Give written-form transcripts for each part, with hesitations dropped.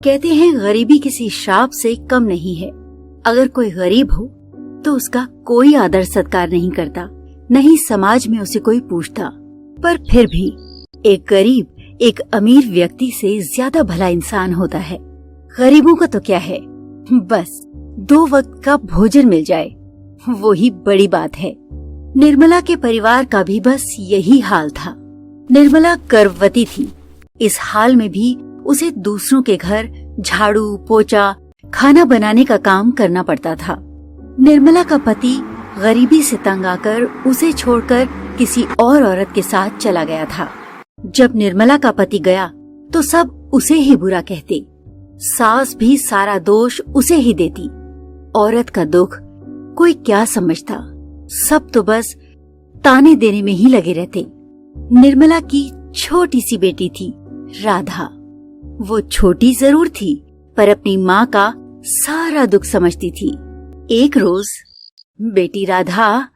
कहते हैं गरीबी किसी श्राप से कम नहीं है। अगर कोई गरीब हो तो उसका कोई आदर सत्कार नहीं करता, नहीं समाज में उसे कोई पूछता। पर फिर भी एक गरीब एक अमीर व्यक्ति से ज्यादा भला इंसान होता है। गरीबों का तो क्या है, बस 2 वक्त का भोजन मिल जाए, वो ही बड़ी बात है। निर्मला के परिवार का भी बस यही हाल था। निर्मला गर्भवती थी। इस हाल में भी उसे दूसरों के घर झाड़ू पोछा खाना बनाने का काम करना पड़ता था। निर्मला का पति गरीबी से तंग आकर उसे छोड़कर किसी और औरत के साथ चला गया था। जब निर्मला का पति गया तो सब उसे ही बुरा कहते, सास भी सारा दोष उसे ही देती। औरत का दुख कोई क्या समझता, सब तो बस ताने देने में ही लगे रहते। निर्मला की छोटी सी बेटी थी राधा। वो छोटी जरूर थी पर अपनी माँ का सारा दुख समझती थी। एक रोज, बेटी राधा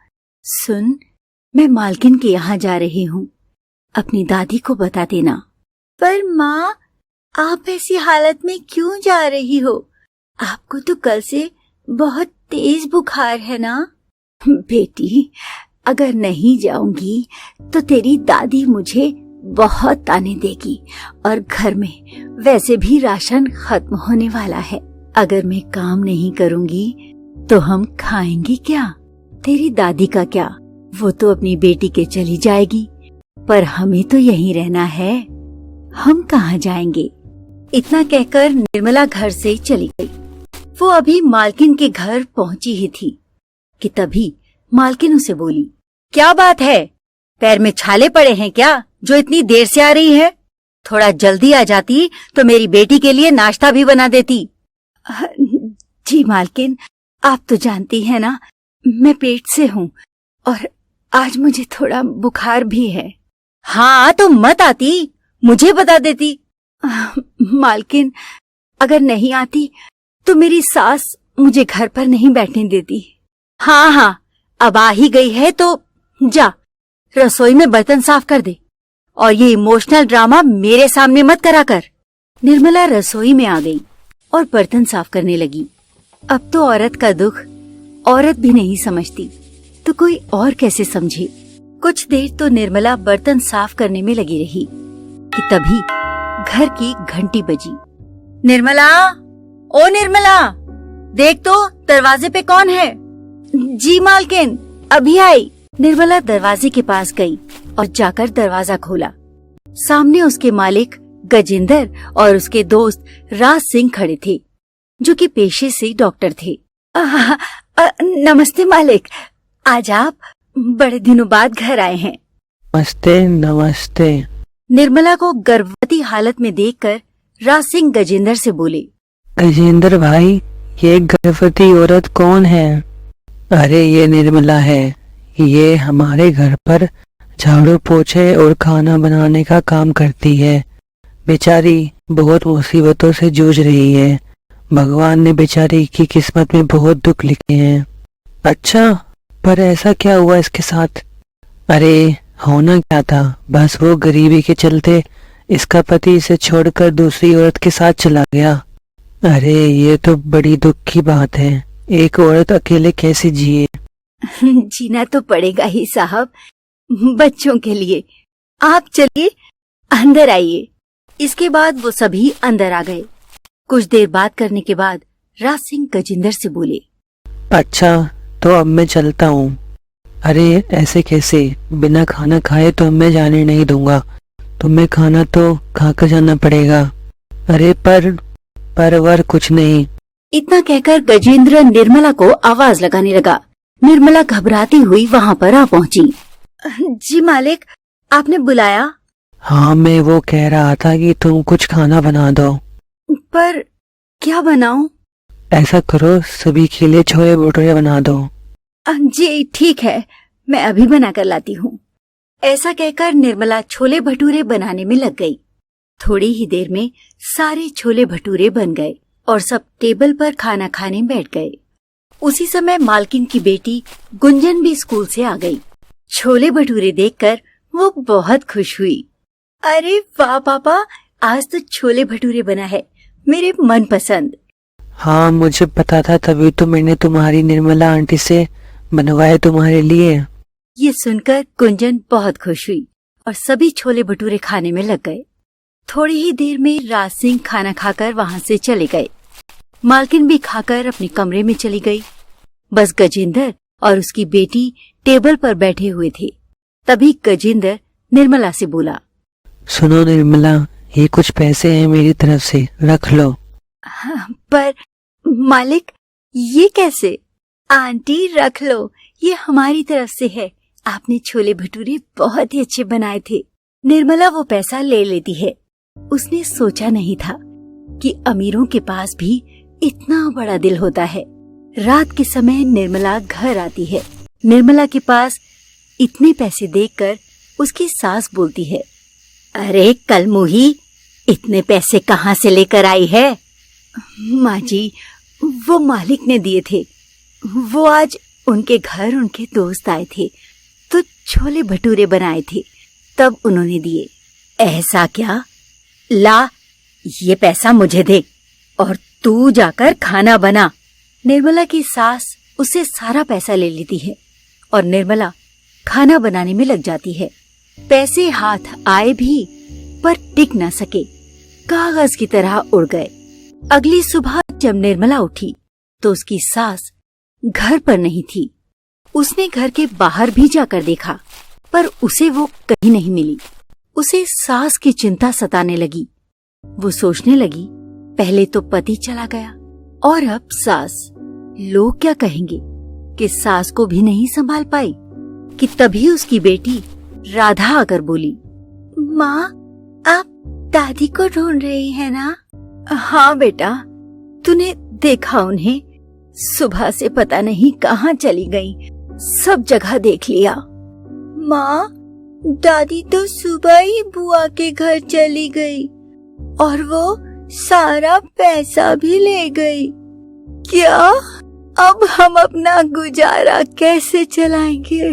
सुन, मैं मालकिन के यहाँ जा रही हूँ, अपनी दादी को बता देना। पर माँ, आप ऐसी हालत में क्यों जा रही हो? आपको तो कल से बहुत तेज बुखार है ना? बेटी, अगर नहीं जाऊंगी तो तेरी दादी मुझे बहुत ताने देगी और घर में वैसे भी राशन खत्म होने वाला है। अगर मैं काम नहीं करूंगी तो हम खाएंगे क्या? तेरी दादी का क्या, वो तो अपनी बेटी के चली जाएगी, पर हमें तो यहीं रहना है, हम कहाँ जाएंगे? इतना कहकर निर्मला घर से चली गई। वो अभी मालकिन के घर पहुंची ही थी कि तभी मालकिन उसे बोली, क्या बात है, पैर में छाले पड़े हैं क्या जो इतनी देर से आ रही है? थोड़ा जल्दी आ जाती तो मेरी बेटी के लिए नाश्ता भी बना देती। जी मालकिन, आप तो जानती हैं ना, मैं पेट से हूँ और आज मुझे थोड़ा बुखार भी है। हाँ तो मत आती, मुझे बता देती। मालकिन, अगर नहीं आती तो मेरी सास मुझे घर पर नहीं बैठने देती। हाँ, अब आ ही गई है तो जा, रसोई में बर्तन साफ कर दे और ये इमोशनल ड्रामा मेरे सामने मत करा कर। निर्मला रसोई में आ गई और बर्तन साफ करने लगी। अब तो औरत का दुख औरत भी नहीं समझती तो कोई और कैसे समझे। कुछ देर तो निर्मला बर्तन साफ करने में लगी रही कि तभी घर की घंटी बजी। निर्मला, ओ निर्मला, देख तो दरवाजे पे कौन है? जी मालकिन, अभी आई। निर्मला दरवाजे के पास गई और जाकर दरवाजा खोला। सामने उसके मालिक गजेंद्र और उसके दोस्त राज सिंह खड़े थे, जो कि पेशे से डॉक्टर थे। नमस्ते मालिक, आज आप बड़े दिनों बाद घर आए हैं। नमस्ते नमस्ते। निर्मला को गर्भवती हालत में देखकर राज सिंह गजेंद्र से बोले, गजेंद्र भाई, ये गर्भवती औरत कौन है? अरे ये निर्मला है, ये हमारे घर पर झाड़ू पोछे और खाना बनाने का काम करती है। बेचारी बहुत मुसीबतों से जूझ रही है। भगवान ने बेचारी की किस्मत में बहुत दुख लिखे हैं। अच्छा, पर ऐसा क्या हुआ इसके साथ? अरे होना क्या था, बस वो गरीबी के चलते इसका पति इसे छोड़कर दूसरी औरत के साथ चला गया। अरे ये तो बड़ी दुख की बात है, एक औरत अकेले कैसे जिए? जीना तो पड़ेगा ही साहब, बच्चों के लिए। आप चलिए अंदर आइए। इसके बाद वो सभी अंदर आ गए। कुछ देर बात करने के बाद राज सिंह गजेंद्र से बोले, अच्छा तो अब मैं चलता हूँ। अरे ऐसे कैसे, बिना खाना खाए तो मैं जाने नहीं दूंगा, तुम्हें खाना तो खाकर जाना पड़ेगा। अरे पर कुछ नहीं। इतना कहकर गजेंद्र निर्मला को आवाज लगाने लगा। निर्मला घबराती हुई वहाँ पर आ पहुँची। जी मालिक, आपने बुलाया? हाँ, मैं वो कह रहा था कि तुम कुछ खाना बना दो। पर क्या बनाऊं? ऐसा करो, सभी के लिए छोले भटूरे बना दो। जी ठीक है, मैं अभी बना कर लाती हूँ। ऐसा कहकर निर्मला छोले भटूरे बनाने में लग गई। थोड़ी ही देर में सारे छोले भटूरे बन गए और सब टेबल पर खाना खाने बैठ गए। उसी समय मालकिन की बेटी गुंजन भी स्कूल से आ गई। छोले भटूरे देखकर वो बहुत खुश हुई। अरे वाह पापा, आज तो छोले भटूरे बना है, मेरे मनपसंद। हाँ, मुझे पता था, तभी तो मैंने तुम्हारी निर्मला आंटी से बनवाए तुम्हारे लिए। ये सुनकर कुंजन बहुत खुश हुई और सभी छोले भटूरे खाने में लग गए। थोड़ी ही देर में राज सिंह खाना खाकर वहां से चले गए। मालकिन भी खाकर अपने कमरे में चली गई। बस गजेंद्र और उसकी बेटी टेबल पर बैठे हुए थे। तभी गजेंद्र निर्मला से बोला, सुनो निर्मला, ये कुछ पैसे हैं मेरी तरफ से, रख लो। पर मालिक, ये कैसे? आंटी रख लो, ये हमारी तरफ से है। आपने छोले भटूरे बहुत ही अच्छे बनाए थे। निर्मला वो पैसा ले लेती है। उसने सोचा नहीं था कि अमीरों के पास भी इतना बड़ा दिल होता है। रात के समय निर्मला घर आती है। निर्मला के पास इतने पैसे देखकर उसकी सास बोलती है, अरे कलमुही, इतने पैसे कहाँ से लेकर आई है? माँ जी, वो मालिक ने दिए थे। वो आज उनके घर उनके दोस्त आए थे तो छोले भटूरे बनाए थे, तब उन्होंने दिए। ऐसा क्या? ला, ये पैसा मुझे दे और तू जाकर खाना बना। निर्मला की सास उससे सारा पैसा ले लेती है और निर्मला खाना बनाने में लग जाती है। पैसे हाथ आए भी पर टिक न सके, कागज की तरह उड़ गए। अगली सुबह जब निर्मला उठी तो उसकी सास घर पर नहीं थी। उसने घर के बाहर भी जाकर देखा पर उसे वो कहीं नहीं मिली। उसे सास की चिंता सताने लगी। वो सोचने लगी, पहले तो पति चला गया और अब सास। लोग क्या कहेंगे कि सास को भी नहीं संभाल पाई। कि तभी उसकी बेटी राधा आकर बोली, माँ, आप दादी को ढूंढ रही है ना? हाँ बेटा, तूने देखा उन्हें? सुबह से पता नहीं कहाँ चली गई, सब जगह देख लिया। माँ, दादी तो सुबह ही बुआ के घर चली गई और वो सारा पैसा भी ले गई। क्या अब हम अपना गुजारा कैसे चलाएंगे?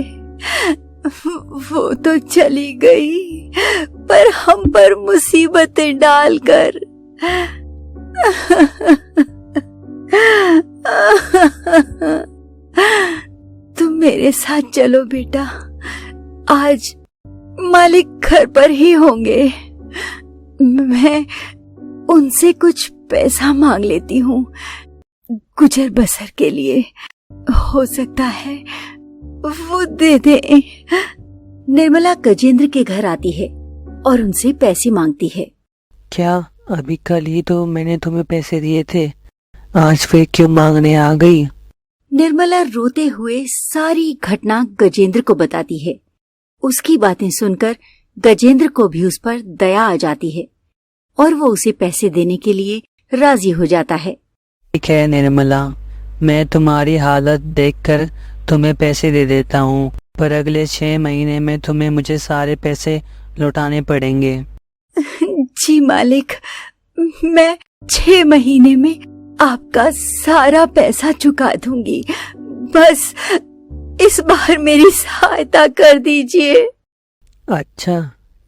वो तो चली गई पर हम पर मुसीबतें डालकर। तुम मेरे साथ चलो बेटा, आज मालिक घर पर ही होंगे। मैं उनसे कुछ पैसा मांग लेती हूँ, गुजर बसर के लिए। हो सकता है वो दे दे। निर्मला गजेंद्र के घर आती है और उनसे पैसे मांगती है। क्या अभी कल ही तो मैंने तुम्हें पैसे दिए थे, आज फिर क्यों मांगने आ गई? निर्मला रोते हुए सारी घटना गजेंद्र को बताती है। उसकी बातें सुनकर गजेंद्र को भी उस पर दया आ जाती है और वो उसे पैसे देने के लिए राजी हो जाता है। ठीक है निर्मला, मैं तुम्हारी हालत देखकर तुम्हें पैसे दे देता हूँ, पर अगले 6 महीने में तुम्हें मुझे सारे पैसे लौटाने पड़ेंगे। जी मालिक, मैं 6 महीने में आपका सारा पैसा चुका दूंगी। बस इस बार मेरी सहायता कर दीजिए। अच्छा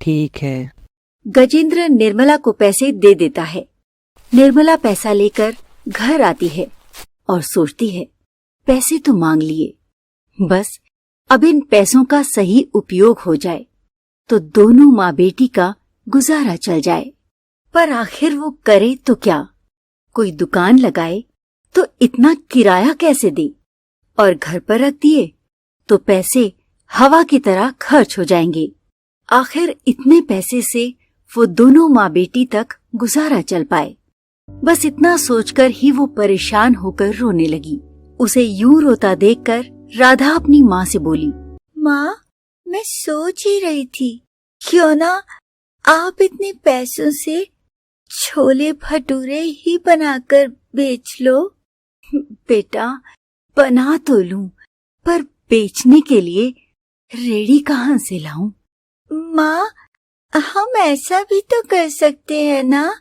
ठीक है। गजेंद्र निर्मला को पैसे दे देता है। निर्मला पैसा लेकर घर आती है और सोचती है, पैसे तो मांग लिए, बस अब इन पैसों का सही उपयोग हो जाए तो दोनों माँ बेटी का गुजारा चल जाए। पर आखिर वो करे तो क्या? कोई दुकान लगाए तो इतना किराया कैसे दे, और घर पर रख दिए तो पैसे हवा की तरह खर्च हो जाएंगे। आखिर इतने पैसे से वो दोनों माँ बेटी तक गुजारा चल पाए। बस इतना सोचकर ही वो परेशान होकर रोने लगी। उसे यूं रोता देखकर राधा अपनी माँ से बोली, माँ, मैं सोच ही रही थी, क्यों ना आप इतने पैसों से छोले भटूरे ही बनाकर बेच लो। बेटा, बना तो लूं, पर बेचने के लिए रेड़ी कहाँ से लाऊं? माँ, हम ऐसा भी तो कर सकते हैं ना,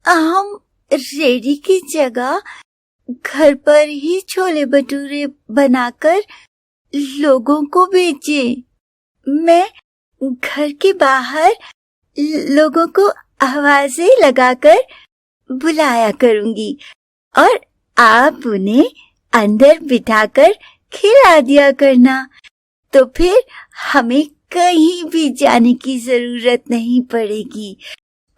हम रेड़ी की जगह घर पर ही छोले भटूरे बनाकर लोगों को बेचें। मैं घर के बाहर लोगों को आवाजें लगाकर बुलाया करूंगी और आप उन्हें अंदर बिठाकर खिला दिया करना, तो फिर हमें कहीं भी जाने की जरूरत नहीं पड़ेगी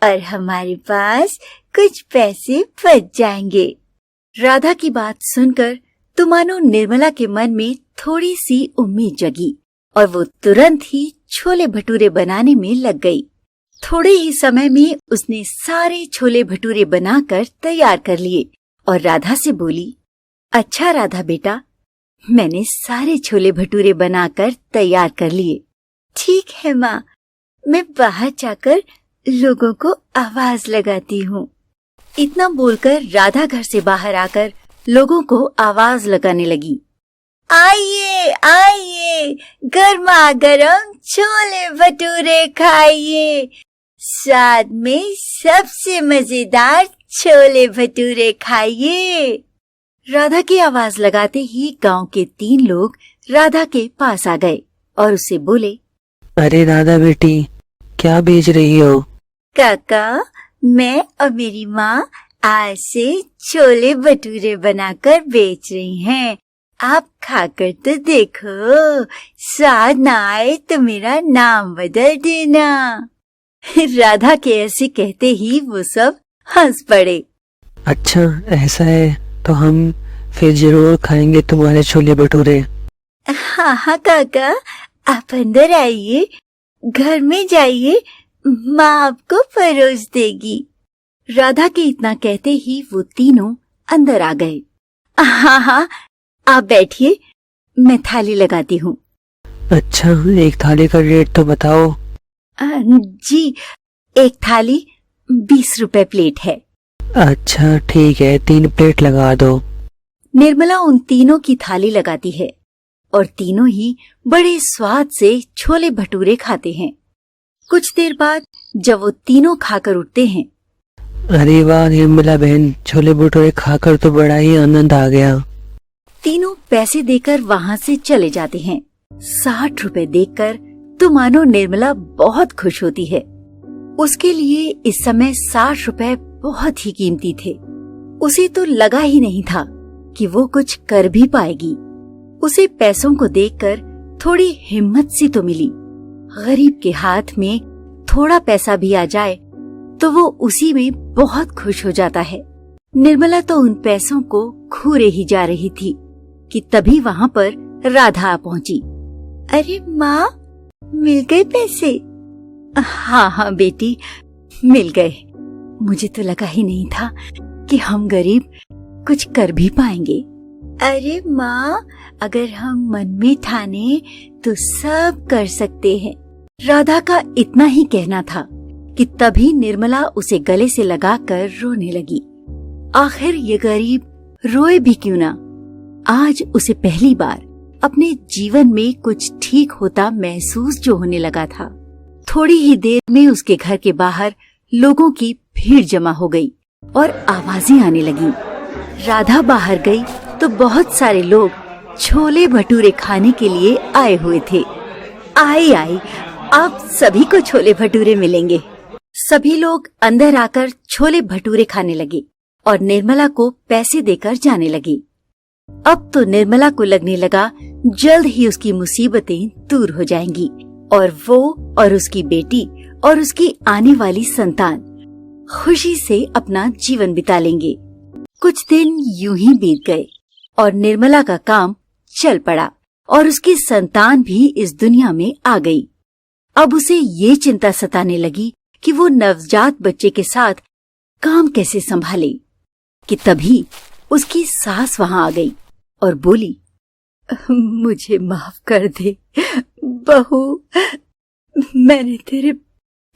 और हमारे पास कुछ पैसे बच जाएंगे। राधा की बात सुनकर तो मानो निर्मला के मन में थोड़ी सी उम्मीद जगी और वो तुरंत ही छोले भटूरे बनाने में लग गई। थोड़े ही समय में उसने सारे छोले भटूरे बनाकर तैयार कर लिए और राधा से बोली, अच्छा राधा बेटा, मैंने सारे छोले भटूरे बनाकर तैयार कर लिए। ठीक है माँ, मैं बाहर जाकर लोगों को आवाज लगाती हूँ। इतना बोलकर राधा घर से बाहर आकर लोगों को आवाज लगाने लगी, आइए आइए, गर्मा गर्म छोले भटूरे खाइए, साथ में सबसे मजेदार छोले भटूरे खाइए। राधा की आवाज लगाते ही गांव के 3 लोग राधा के पास आ गए और उसे बोले, अरे राधा बेटी, क्या बेच रही हो? काका, मैं और मेरी माँ आज से छोले भटूरे बनाकर बेच रही हैं। आप खाकर तो देखो, स्वाद ना आए तो मेरा नाम बदल देना। राधा के ऐसे कहते ही वो सब हंस पड़े। अच्छा ऐसा है तो हम फिर जरूर खाएंगे तुम्हारे छोले भटूरे। हाँ हाँ काका, आप अंदर आइए, घर में जाइए, माँ आपको परोस देगी। राधा के इतना कहते ही वो तीनों अंदर आ गए। हाँ हाँ, आप बैठिए, मैं थाली लगाती हूँ। अच्छा, एक थाली का रेट तो बताओ। जी, एक थाली 20 रुपए प्लेट है। अच्छा ठीक है, 3 प्लेट लगा दो। निर्मला उन तीनों की थाली लगाती है और तीनों ही बड़े स्वाद से छोले भटूरे खाते हैं। कुछ देर बाद जब वो तीनों खाकर उठते हैं, अरे वाह निर्मला बहन, छोले भटूरे खाकर तो बड़ा ही आनंद आ गया। तीनों पैसे देकर वहाँ से चले जाते हैं। 60 रुपए देखकर तो मानो निर्मला बहुत खुश होती है। उसके लिए इस समय 60 रुपए बहुत ही कीमती थे। उसे तो लगा ही नहीं था कि वो कुछ कर भी पाएगी। उसे पैसों को देखकर थोड़ी हिम्मत सी तो मिली। गरीब के हाथ में थोड़ा पैसा भी आ जाए तो वो उसी में बहुत खुश हो जाता है। निर्मला तो उन पैसों को घूरे ही जा रही थी कि तभी वहाँ पर राधा पहुँची। अरे माँ, मिल गए पैसे? हाँ हाँ बेटी, मिल गए। मुझे तो लगा ही नहीं था कि हम गरीब कुछ कर भी पाएंगे। अरे माँ, अगर हम मन में ठाने तो सब कर सकते हैं। राधा का इतना ही कहना था कि तभी निर्मला उसे गले से लगाकर रोने लगी। आखिर ये गरीब रोए भी क्यों ना। आज उसे पहली बार अपने जीवन में कुछ ठीक होता महसूस जो होने लगा था। थोड़ी ही देर में उसके घर के बाहर लोगों की भीड़ जमा हो गई और आवाजें आने लगी। राधा बाहर गई तो बहुत सारे लोग छोले भटूरे खाने के लिए आए हुए थे। आई आई, आप सभी को छोले भटूरे मिलेंगे। सभी लोग अंदर आकर छोले भटूरे खाने लगे और निर्मला को पैसे देकर जाने लगे। अब तो निर्मला को लगने लगा जल्द ही उसकी मुसीबतें दूर हो जाएंगी और वो और उसकी बेटी और उसकी आने वाली संतान खुशी से अपना जीवन बिता लेंगे। कुछ दिन यूं ही बीत गए और निर्मला का काम चल पड़ा और उसकी संतान भी इस दुनिया में आ गई। अब उसे ये चिंता सताने लगी कि वो नवजात बच्चे के साथ काम कैसे संभाले कि तभी उसकी सास वहाँ आ गई और बोली, मुझे माफ कर दे बहू, मैंने तेरे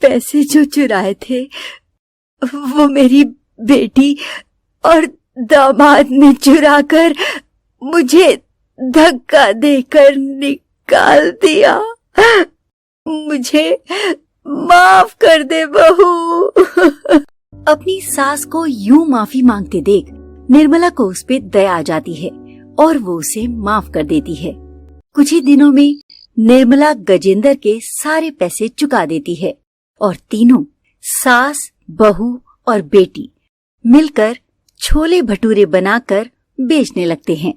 पैसे जो चुराए थे वो मेरी बेटी और दामाद ने चुराकर मुझे धक्का देकर निकाल दिया। मुझे माफ कर दे बहू। अपनी सास को यूं माफी मांगते देख निर्मला को उस पे दया आ जाती है और वो उसे माफ कर देती है। कुछ ही दिनों में निर्मला गजेंद्र के सारे पैसे चुका देती है और तीनों, सास, बहू और बेटी, मिलकर छोले भटूरे बनाकर बेचने लगते हैं।